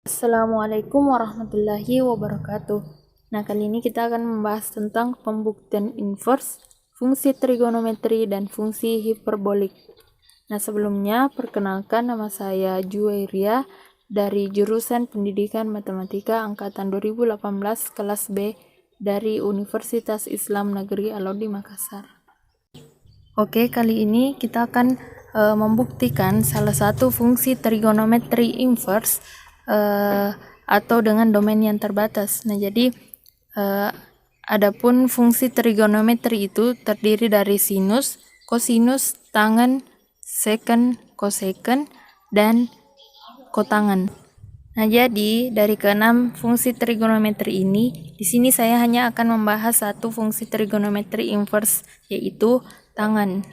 Assalamualaikum warahmatullahi wabarakatuh. Nah, kali ini kita akan membahas tentang pembuktian inverse, fungsi trigonometri, dan fungsi hiperbolik. Nah, sebelumnya perkenalkan, nama saya Juwairia dari jurusan Pendidikan Matematika angkatan 2018 kelas B dari Universitas Islam Negeri Alauddin Makassar. Oke, kali ini kita akan membuktikan salah satu fungsi trigonometri inverse atau dengan domain yang terbatas. Nah, jadi adapun fungsi trigonometri itu terdiri dari sinus, kosinus, tangen, secant, cosecant, dan kotangen. Nah, jadi dari keenam fungsi trigonometri ini, di sini saya hanya akan membahas satu fungsi trigonometri inverse, yaitu tangen.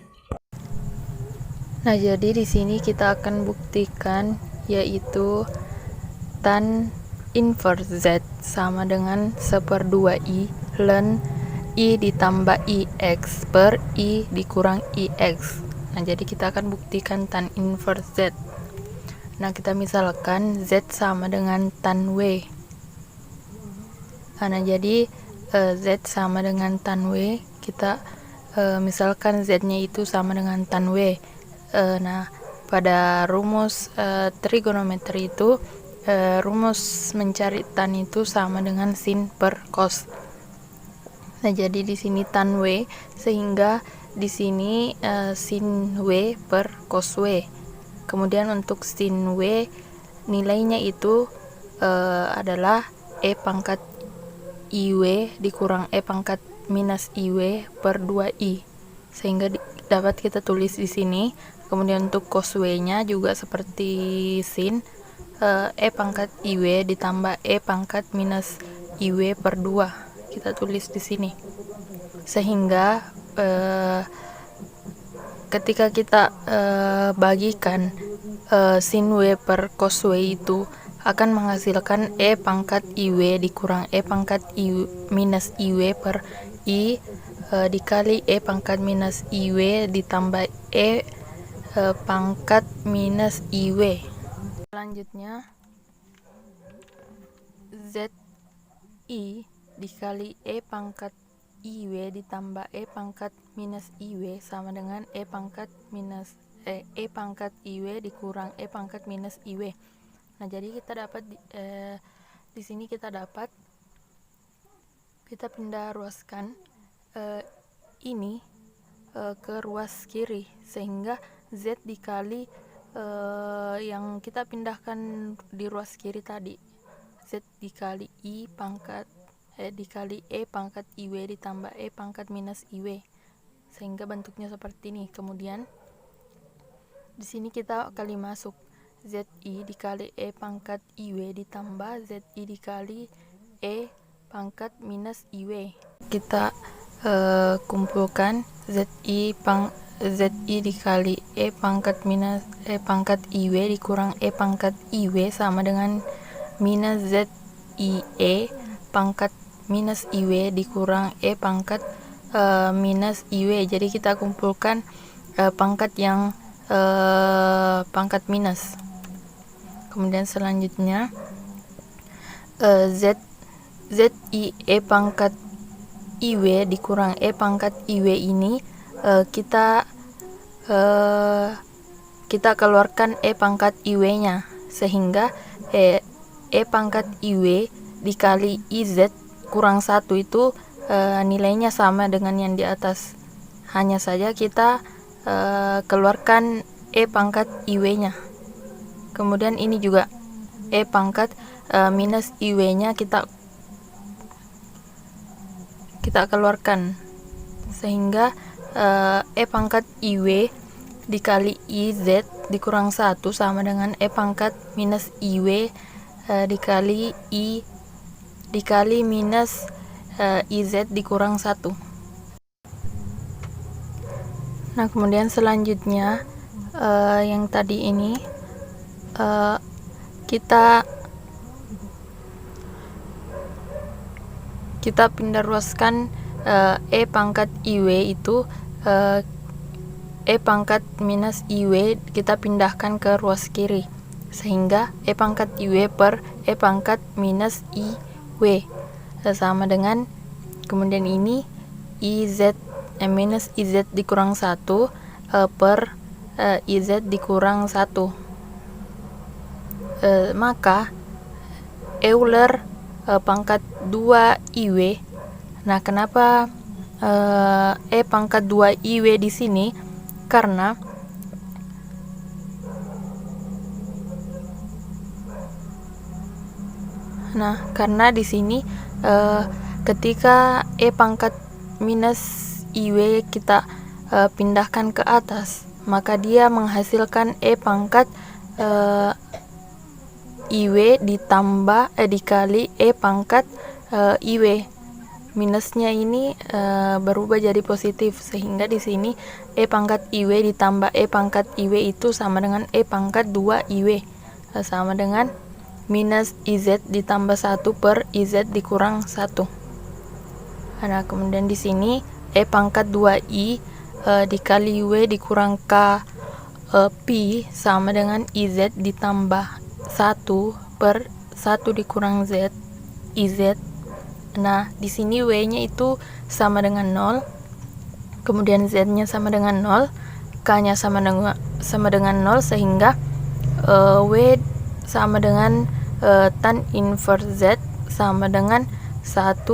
Nah, jadi di sini kita akan buktikan yaitu tan inverse Z sama dengan 1/2i ln I ditambah IX per I dikurang IX. Nah, jadi kita akan buktikan tan inverse Z. Nah, kita misalkan Z sama dengan tan W. Nah, jadi Z sama dengan tan W, kita misalkan Z-nya itu sama dengan tan W. Nah, pada rumus trigonometri itu rumus mencari tan itu sama dengan sin per cos. Nah, jadi di sini tan W, sehingga di sini sin W per cos W. Kemudian untuk sin W nilainya itu adalah E pangkat IW dikurang E pangkat minus IW per 2I, sehingga dapat kita tulis di sini. Kemudian untuk cos W-nya juga seperti sin, E pangkat IW ditambah E pangkat minus IW per 2 kita tulis di sini. Sehingga ketika kita bagikan sin W per cos W itu akan menghasilkan E pangkat IW dikurang E pangkat minus IW per I dikali E pangkat minus IW ditambah E pangkat minus IW. Selanjutnya ZI dikali E pangkat IW ditambah E pangkat minus IW sama dengan E pangkat IW dikurang E pangkat minus IW. Nah, jadi kita dapat di sini kita pindah ruaskan ini ke ruas kiri, sehingga Z dikali yang kita pindahkan di ruas kiri tadi, Z dikali dikali E pangkat IW ditambah E pangkat minus IW, sehingga bentuknya seperti ini. Kemudian di sini kita kali masuk ZI dikali E pangkat IW ditambah ZI dikali E pangkat minus IW. Kita kumpulkan ZI dikali E pangkat minus E pangkat IW dikurang E pangkat IW sama dengan minus ZIE pangkat minus IW dikurang E pangkat minus IW. Jadi kita kumpulkan pangkat yang pangkat minus. Kemudian selanjutnya ZIE pangkat IW dikurang E pangkat IW ini kita keluarkan E pangkat IW-nya, sehingga E pangkat IW dikali IZ kurang 1 itu nilainya sama dengan yang di atas. Hanya saja kita keluarkan E pangkat IW-nya. Kemudian ini juga E pangkat minus IW-nya kita keluarkan, sehingga E pangkat IW dikali IZ dikurang 1 sama dengan E pangkat minus IW dikali I dikali minus IZ dikurang 1. Nah, kemudian selanjutnya yang tadi ini kita pindah ruaskan E pangkat IW itu E pangkat minus IW kita pindahkan ke ruas kiri, sehingga E pangkat IW per E pangkat minus IW sama dengan, kemudian ini IZ minus IZ dikurang 1 per IZ dikurang 1. Maka Euler pangkat 2 IW. Nah, kenapa E pangkat 2 IW di sini? Karena di sini ketika E pangkat minus IW kita pindahkan ke atas, maka dia menghasilkan E pangkat IW ditambah dikali E pangkat IW. Minusnya ini berubah jadi positif, sehingga di sini E pangkat IW ditambah E pangkat IW itu sama dengan E pangkat 2 IW sama dengan minus IZ ditambah 1 per IZ dikurang 1. Nah, kemudian di sini E pangkat 2I dikali W dikurang K pi sama dengan IZ ditambah 1 per 1 dikurang Z IZ. Nah, di sini W-nya itu sama dengan 0, kemudian Z-nya sama dengan 0, K-nya sama dengan 0, sehingga W sama dengan tan inverse Z sama dengan 1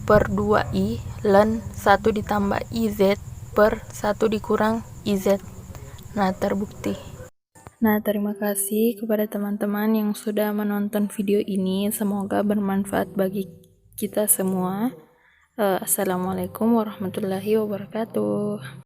per 2I ln 1 ditambah IZ per 1 dikurang IZ. Nah, terbukti. Nah, terima kasih kepada teman-teman yang sudah menonton video ini. Semoga bermanfaat bagi kita semua. Assalamualaikum warahmatullahi wabarakatuh.